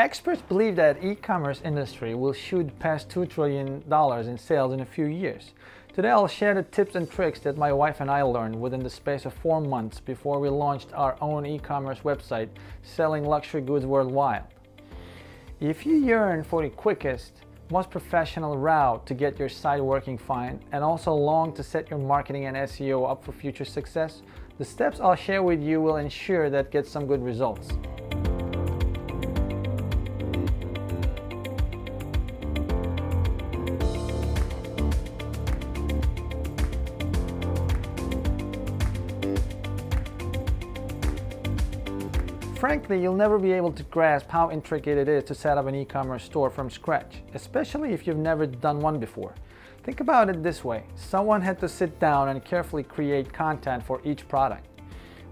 Experts believe that e-commerce industry will shoot past $2 trillion in sales in a few years. Today I'll share the tips and tricks that my wife and I learned within the space of 4 months before we launched our own e-commerce website selling luxury goods worldwide. If you yearn for the quickest, most professional route to get your site working fine and also long to set your marketing and SEO up for future success, the steps I'll share with you will ensure that get some good results. Frankly, you'll never be able to grasp how intricate it is to set up an e-commerce store from scratch, especially if you've never done one before. Think about it this way: someone had to sit down and carefully create content for each product.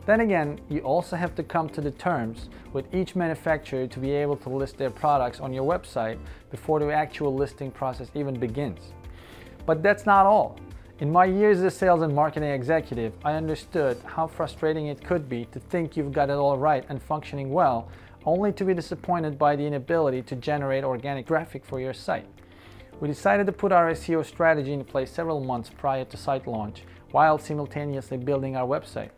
Then again, you also have to come to the terms with each manufacturer to be able to list their products on your website before the actual listing process even begins. But that's not all. In my years as a sales and marketing executive, I understood how frustrating it could be to think you've got it all right and functioning well, only to be disappointed by the inability to generate organic traffic for your site. We decided to put our SEO strategy in place several months prior to site launch, while simultaneously building our website.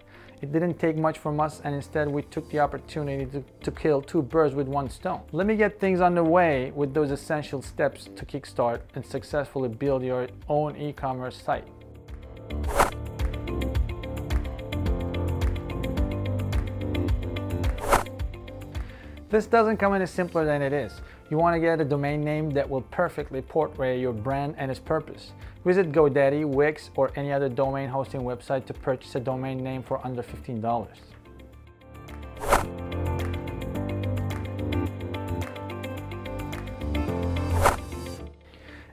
It didn't take much from us, and instead we took the opportunity to kill 2 birds with 1 stone. Let me get things underway with those essential steps to kickstart and successfully build your own e-commerce site. This doesn't come any simpler than it is. You want to get a domain name that will perfectly portray your brand and its purpose. Visit GoDaddy, Wix, or any other domain hosting website to purchase a domain name for under $15.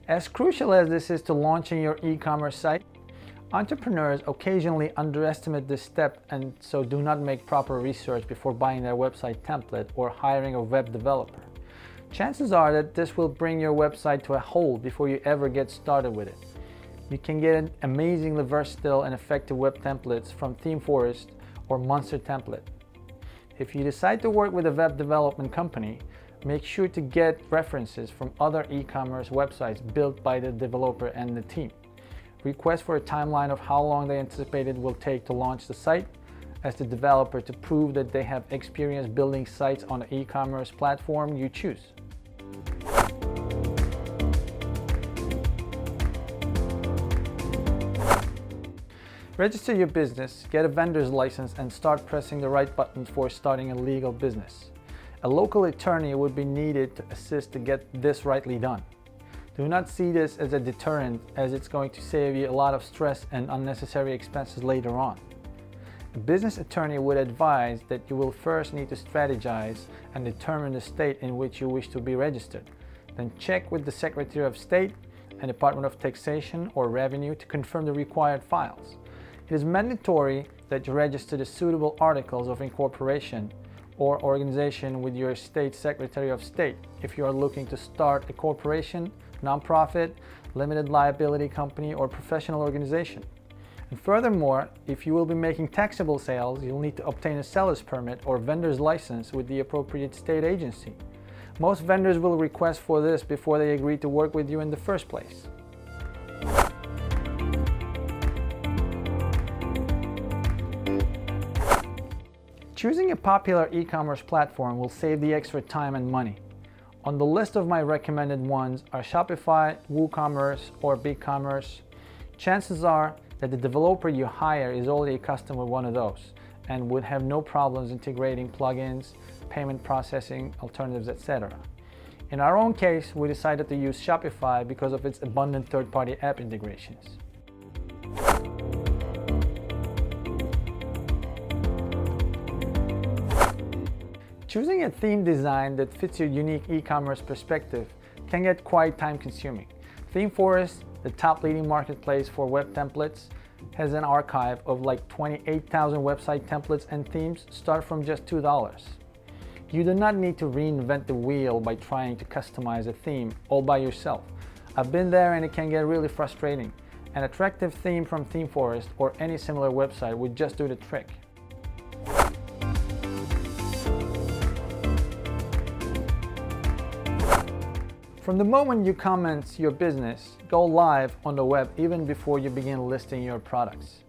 As crucial as this is to launching your e-commerce site, entrepreneurs occasionally underestimate this step and so do not make proper research before buying their website template or hiring a web developer. Chances are that this will bring your website to a halt before you ever get started with it. You can get an amazingly versatile and effective web templates from ThemeForest or Monster Template. If you decide to work with a web development company, make sure to get references from other e-commerce websites built by the developer and the team. Request for a timeline of how long they anticipate it will take to launch the site as the developer to prove that they have experience building sites on the e-commerce platform you choose. Register your business, get a vendor's license, and start pressing the right buttons for starting a legal business. A local attorney would be needed to assist to get this rightly done. Do not see this as a deterrent, as it's going to save you a lot of stress and unnecessary expenses later on. A business attorney would advise that you will first need to strategize and determine the state in which you wish to be registered. Then check with the Secretary of State and Department of Taxation or Revenue to confirm the required files. It is mandatory that you register the suitable articles of incorporation or organization with your state Secretary of State if you are looking to start a corporation, nonprofit, limited liability company, or professional organization. And furthermore, if you will be making taxable sales, you'll need to obtain a seller's permit or vendor's license with the appropriate state agency. Most vendors will request for this before they agree to work with you in the first place. Choosing a popular e-commerce platform will save the extra time and money. On the list of my recommended ones are Shopify, WooCommerce, or BigCommerce. Chances are that the developer you hire is already accustomed with one of those and would have no problems integrating plugins, payment processing alternatives, etc. In our own case, we decided to use Shopify because of its abundant third-party app integrations. Choosing a theme design that fits your unique e-commerce perspective can get quite time-consuming. ThemeForest, the top leading marketplace for web templates, has an archive of like 28,000 website templates and themes start from just $2. You do not need to reinvent the wheel by trying to customize a theme all by yourself. I've been there and it can get really frustrating. An attractive theme from ThemeForest or any similar website would just do the trick. From the moment you comment your business, go live on the web even before you begin listing your products.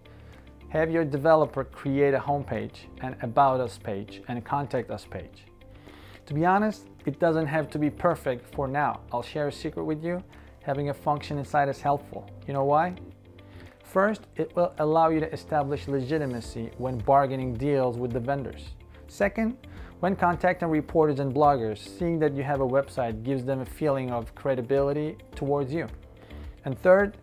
Have your developer create a homepage, an About Us page, and a Contact Us page. To be honest, it doesn't have to be perfect for now. I'll share a secret with you. Having a function inside is helpful. You know why? First, it will allow you to establish legitimacy when bargaining deals with the vendors. Second, when contacting reporters and bloggers, seeing that you have a website gives them a feeling of credibility towards you. And third,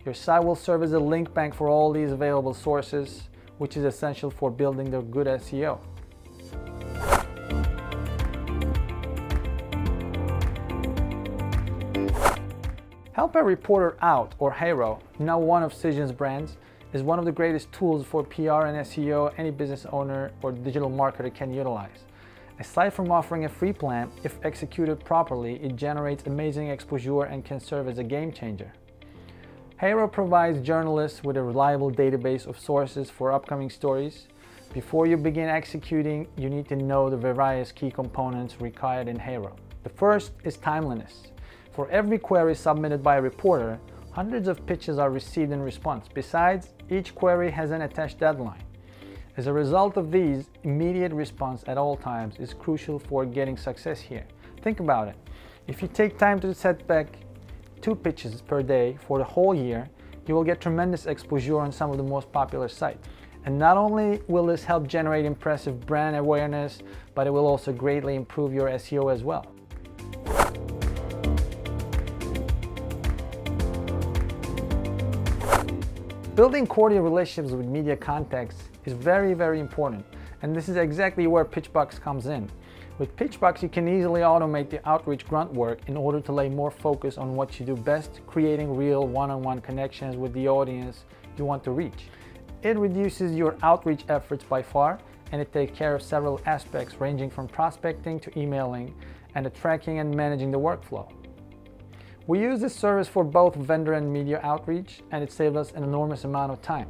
your site will serve as a link bank for all these available sources, which is essential for building the good SEO. Help a Reporter Out, or HARO, now one of Cision's brands, is one of the greatest tools for PR and SEO any business owner or digital marketer can utilize. Aside from offering a free plan, if executed properly, it generates amazing exposure and can serve as a game changer. HARO provides journalists with a reliable database of sources for upcoming stories. Before you begin executing, you need to know the various key components required in HARO. The first is timeliness. For every query submitted by a reporter, hundreds of pitches are received in response. Besides, each query has an attached deadline. As a result of these, immediate response at all times is crucial for getting success here. Think about it. If you take time to set back 2 pitches per day for the whole year, you will get tremendous exposure on some of the most popular sites. And not only will this help generate impressive brand awareness, but it will also greatly improve your SEO as well. Building cordial relationships with media contacts is very, very important, and this is exactly where PITCHBOX comes in. With PITCHBOX, you can easily automate the outreach grunt work in order to lay more focus on what you do best, creating real one-on-one connections with the audience you want to reach. It reduces your outreach efforts by far, and it takes care of several aspects ranging from prospecting to emailing and the tracking and managing the workflow. We use this service for both vendor and media outreach, and it saves us an enormous amount of time.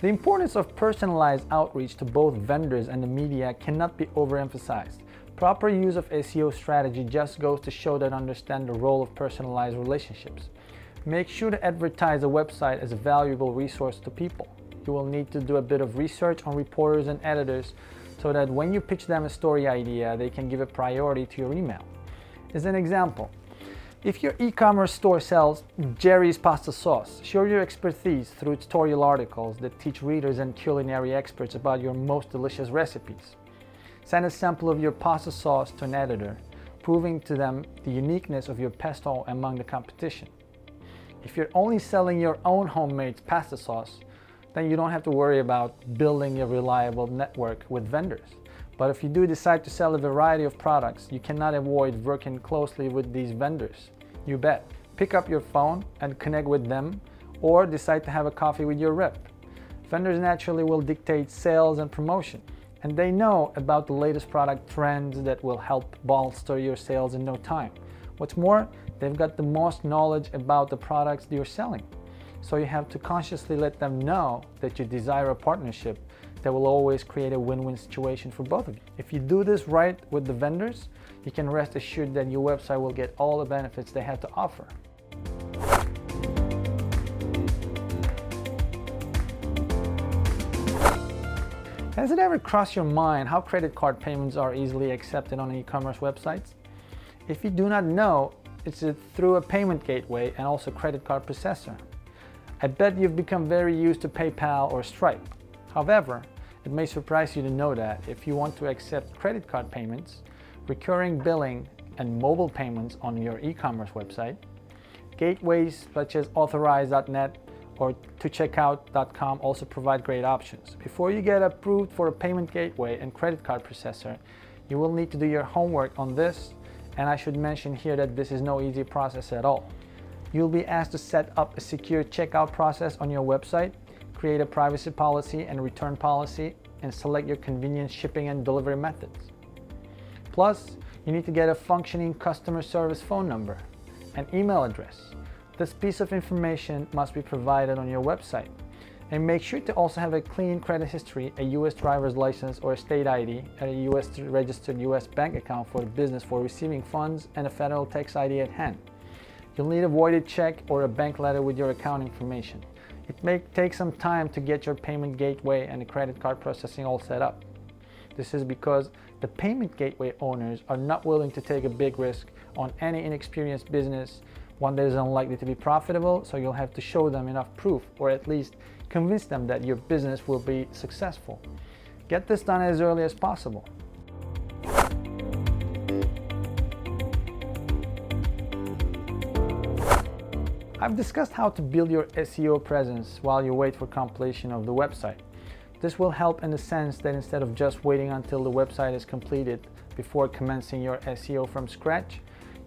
The importance of personalized outreach to both vendors and the media cannot be overemphasized. Proper use of SEO strategy just goes to show that understand the role of personalized relationships. Make sure to advertise a website as a valuable resource to people. You will need to do a bit of research on reporters and editors so that when you pitch them a story idea, they can give a priority to your email. As an example, if your e-commerce store sells Jerry's pasta sauce, show your expertise through tutorial articles that teach readers and culinary experts about your most delicious recipes. Send a sample of your pasta sauce to an editor, proving to them the uniqueness of your pesto among the competition. If you're only selling your own homemade pasta sauce, then you don't have to worry about building a reliable network with vendors. But if you do decide to sell a variety of products, you cannot avoid working closely with these vendors. You bet. Pick up your phone and connect with them, or decide to have a coffee with your rep. Vendors naturally will dictate sales and promotion, and they know about the latest product trends that will help bolster your sales in no time. What's more, they've got the most knowledge about the products you're selling. So you have to consciously let them know that you desire a partnership that will always create a win-win situation for both of you. If you do this right with the vendors, you can rest assured that your website will get all the benefits they have to offer. Has it ever crossed your mind how credit card payments are easily accepted on e-commerce websites? If you do not know, it's through a payment gateway and also credit card processor. I bet you've become very used to PayPal or Stripe. However, it may surprise you to know that if you want to accept credit card payments, recurring billing, and mobile payments on your e-commerce website, gateways such as authorize.net or tocheckout.com also provide great options. Before you get approved for a payment gateway and credit card processor, you will need to do your homework on this, and I should mention here that this is no easy process at all. You'll be asked to set up a secure checkout process on your website, create a privacy policy and return policy, and select your convenient shipping and delivery methods. Plus, you need to get a functioning customer service phone number and email address. This piece of information must be provided on your website. And make sure to also have a clean credit history, a US driver's license or a state ID, and a US registered US bank account for the business for receiving funds, and a federal tax ID at hand. You'll need a voided check or a bank letter with your account information. It may take some time to get your payment gateway and the credit card processing all set up. This is because the payment gateway owners are not willing to take a big risk on any inexperienced business, one that is unlikely to be profitable, so you'll have to show them enough proof, or at least convince them that your business will be successful. Get this done as early as possible. I've discussed how to build your SEO presence while you wait for completion of the website. This will help in the sense that instead of just waiting until the website is completed before commencing your SEO from scratch,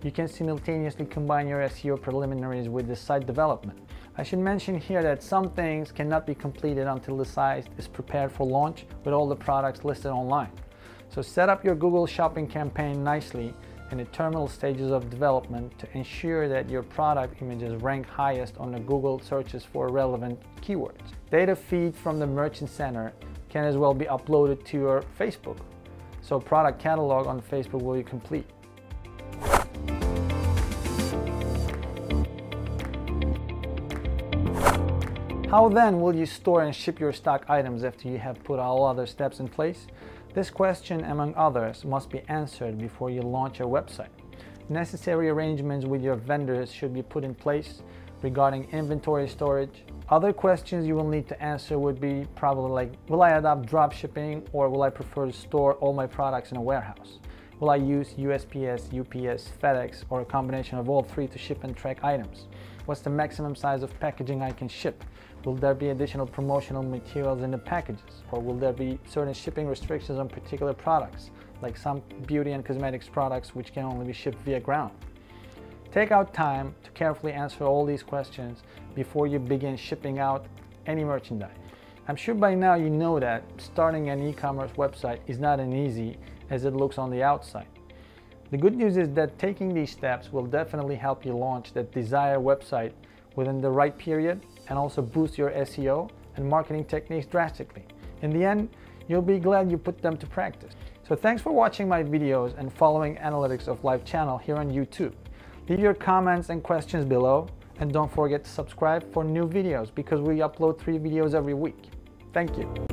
you can simultaneously combine your SEO preliminaries with the site development. I should mention here that some things cannot be completed until the site is prepared for launch with all the products listed online. So set up your Google Shopping campaign nicely in the terminal stages of development to ensure that your product images rank highest on the Google searches for relevant keywords. Data feed from the Merchant Center can as well be uploaded to your Facebook, so product catalog on Facebook will be complete. How then will you store and ship your stock items after you have put all other steps in place? This question, among others, must be answered before you launch your website. Necessary arrangements with your vendors should be put in place regarding inventory storage. Other questions you will need to answer would be probably like, will I adopt drop shipping, or will I prefer to store all my products in a warehouse? Will I use USPS, UPS, FedEx, or a combination of all three to ship and track items? What's the maximum size of packaging I can ship? Will there be additional promotional materials in the packages? Or will there be certain shipping restrictions on particular products, like some beauty and cosmetics products which can only be shipped via ground? Take out time to carefully answer all these questions before you begin shipping out any merchandise. I'm sure by now you know that starting an e-commerce website is not as easy as it looks on the outside. The good news is that taking these steps will definitely help you launch that desired website within the right period, and also boost your SEO and marketing techniques drastically. In the end, you'll be glad you put them to practice. So thanks for watching my videos and following Analytics of Life channel here on YouTube. Leave your comments and questions below, and don't forget to subscribe for new videos because we upload 3 videos every week. Thank you.